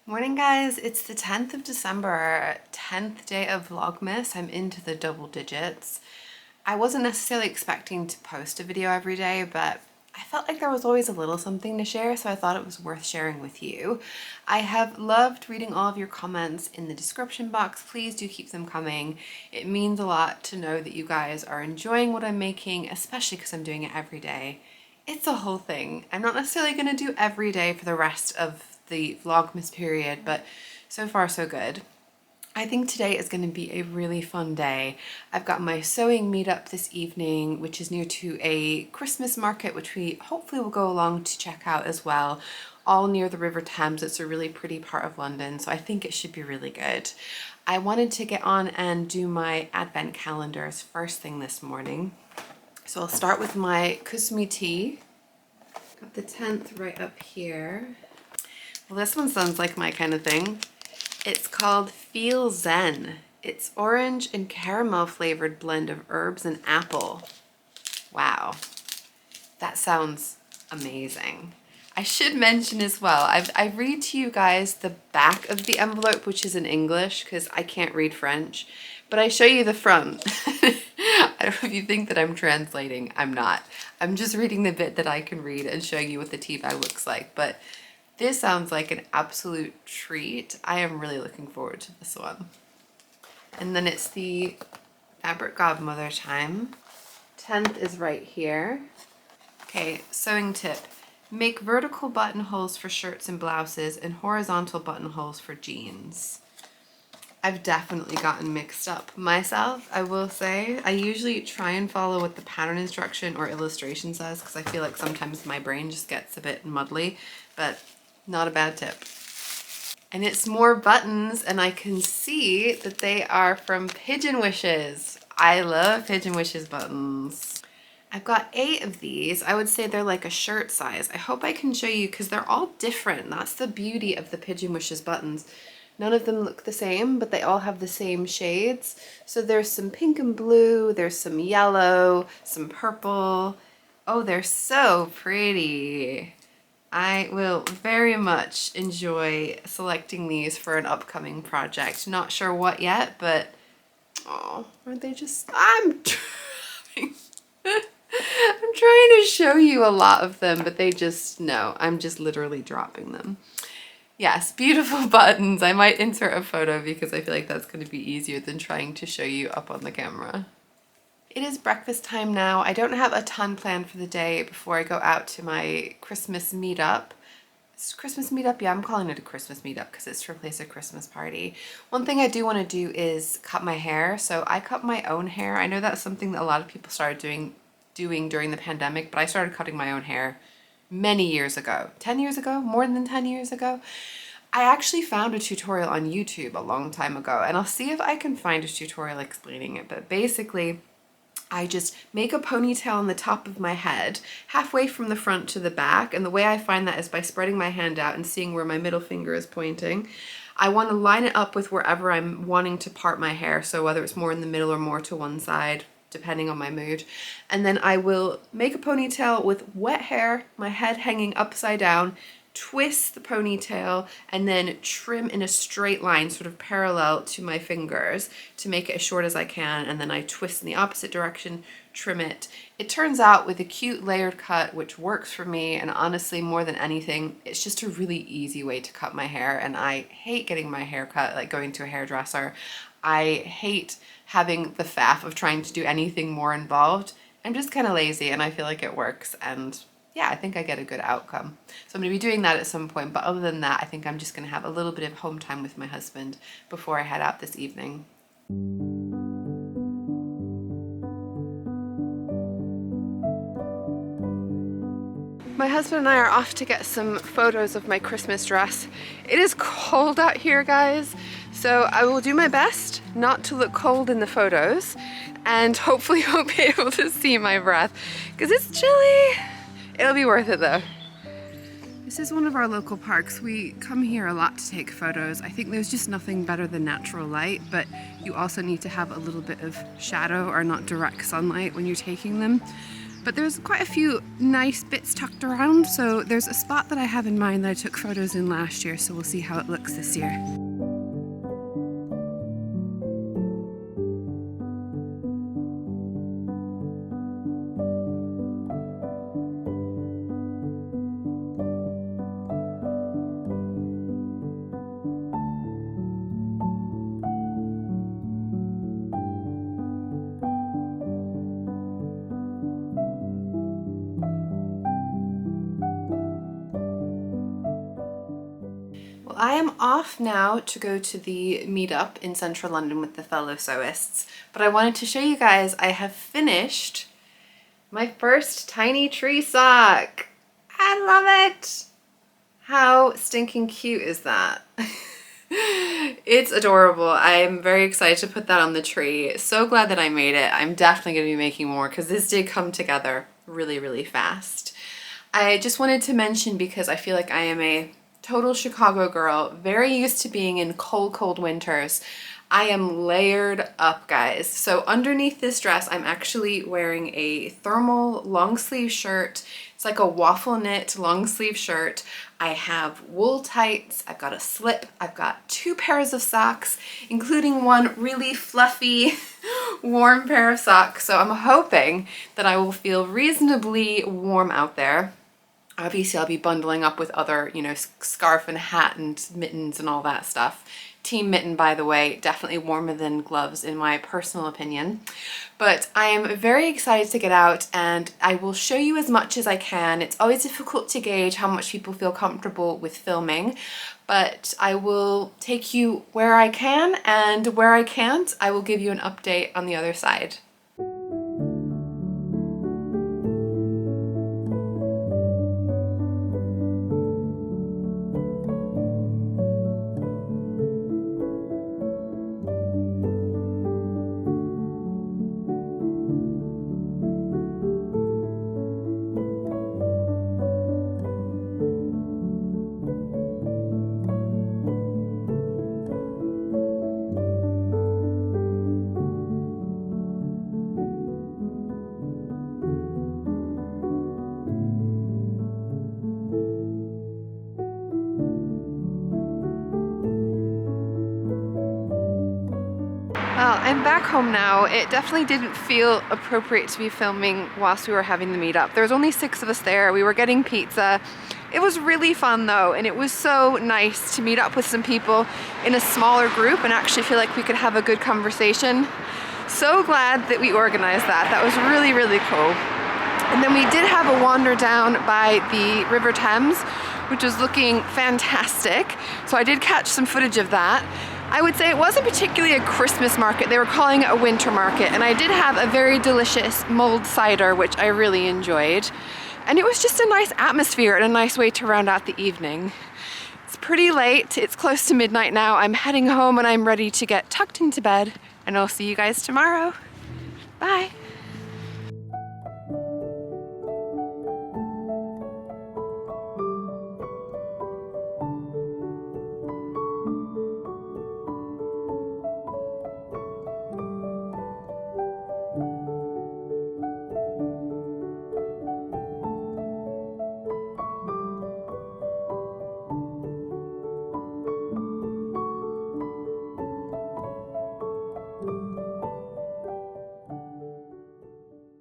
Morning guys, it's the 10th of December, 10th day of Vlogmas. I'm into the double digits. I wasn't necessarily expecting to post a video every day, but I felt like there was always a little something to share, so I thought it was worth sharing with you. I have loved reading all of your comments in the description box. Please do keep them coming. It means a lot to know that you guys are enjoying what I'm making, especially because I'm doing it every day. It's a whole thing. I'm not necessarily going to do every day for the rest of the Vlogmas period, but so far so good. I think today is going to be a really fun day. I've got my sewing meetup this evening, which is near to a Christmas market, which we hopefully will go along to check out as well, all near the River Thames. It's a really pretty part of London, so I think it should be really good. I wanted to get on and do my advent calendars first thing this morning. So I'll start with my Kusumi tea. Got the 10th right up here. Well, this one sounds like my kind of thing. It's called Feel Zen. It's orange and caramel flavored blend of herbs and apple. Wow, that sounds amazing. I should mention as well, I read to you guys the back of the envelope, which is in English because I can't read French, but I show you the front. I don't know if you think that I'm translating. I'm not. I'm just reading the bit that I can read and showing you what the tea bag looks like. But this sounds like an absolute treat. I am really looking forward to this one. And then it's the Fabric Godmother time. 10th is right here. Okay, sewing tip. Make vertical buttonholes for shirts and blouses and horizontal buttonholes for jeans. I've definitely gotten mixed up myself, I will say. I usually try and follow what the pattern instruction or illustration says because I feel like sometimes my brain just gets a bit muddly, but not a bad tip. And it's more buttons, and I can see that they are from Pigeon Wishes. I love Pigeon Wishes buttons. I've got 8 of these. I would say they're like a shirt size. I hope I can show you because they're all different. That's the beauty of the Pigeon Wishes buttons. None of them look the same, but they all have the same shades. So there's some pink and blue, there's some yellow, some purple. Oh, they're so pretty. I will very much enjoy selecting these for an upcoming project. Not sure what yet, but oh, aren't they just, I'm trying to show you a lot of them, but they just, no, I'm just literally dropping them. Yes, beautiful buttons. I might insert a photo because I feel like that's going to be easier than trying to show you up on the camera. It is breakfast time now. I don't have a ton planned for the day before I go out to my Christmas meetup. It's Christmas meetup? Yeah, I'm calling it a Christmas meetup because it's to replace a Christmas party. One thing I do want to do is cut my hair. So I cut my own hair. I know that's something that a lot of people started doing during the pandemic, but I started cutting my own hair many years ago. 10 years ago? More than 10 years ago? I actually found a tutorial on YouTube a long time ago, and I'll see if I can find a tutorial explaining it, but basically I just make a ponytail on the top of my head, halfway from the front to the back, and the way I find that is by spreading my hand out and seeing where my middle finger is pointing. I want to line it up with wherever I'm wanting to part my hair, so whether it's more in the middle or more to one side, depending on my mood. And then I will make a ponytail with wet hair, my head hanging upside down, twist the ponytail, and then trim in a straight line sort of parallel to my fingers to make it as short as I can, and then I twist in the opposite direction, trim it. It turns out with a cute layered cut, which works for me, and honestly more than anything, it's just a really easy way to cut my hair, and I hate getting my hair cut, like going to a hairdresser. I hate having the faff of trying to do anything more involved. I'm just kind of lazy and I feel like it works, and yeah, I think I get a good outcome. So I'm going to be doing that at some point, but other than that, I think I'm just going to have a little bit of home time with my husband before I head out this evening. My husband and I are off to get some photos of my Christmas dress. It is cold out here, guys, so I will do my best not to look cold in the photos, and hopefully you won't be able to see my breath because it's chilly. It'll be worth it though. This is one of our local parks. We come here a lot to take photos. I think there's just nothing better than natural light, but you also need to have a little bit of shadow or not direct sunlight when you're taking them. But there's quite a few nice bits tucked around, so there's a spot that I have in mind that I took photos in last year, so we'll see how it looks this year. I am off now to go to the Meetup in central London with the fellow sewists, but I wanted to show you guys I have finished my first tiny tree sock. I love it! How stinking cute is that? It's adorable. I'm very excited to put that on the tree. So glad that I made it. I'm definitely going to be making more because this did come together really, really fast. I just wanted to mention, because I feel like I am a total Chicago girl, very used to being in cold winters. I am layered up, guys. So underneath this dress, I'm actually wearing a thermal long sleeve shirt. It's like a waffle knit long sleeve shirt. I have wool tights, I've got a slip, I've got 2 pairs of socks, including one really fluffy, warm pair of socks. So I'm hoping that I will feel reasonably warm out there. Obviously, I'll be bundling up with other, you know, scarf and hat and mittens and all that stuff. Team mitten, by the way, definitely warmer than gloves in my personal opinion. But I am very excited to get out, and I will show you as much as I can. It's always difficult to gauge how much people feel comfortable with filming, but I will take you where I can, and where I can't, I will give you an update on the other side. Well, I'm back home now. It definitely didn't feel appropriate to be filming whilst we were having the meetup. There was only 6 of us there. We were getting pizza. It was really fun though, and it was so nice to meet up with some people in a smaller group and actually feel like we could have a good conversation. So glad that we organized that. That was really, really cool. And then we did have a wander down by the River Thames, which was looking fantastic. So I did catch some footage of that. I would say it wasn't particularly a Christmas market. They were calling it a winter market, and I did have a very delicious mulled cider, which I really enjoyed. And it was just a nice atmosphere and a nice way to round out the evening. It's pretty late. It's close to midnight now. I'm heading home and I'm ready to get tucked into bed, and I'll see you guys tomorrow. Bye.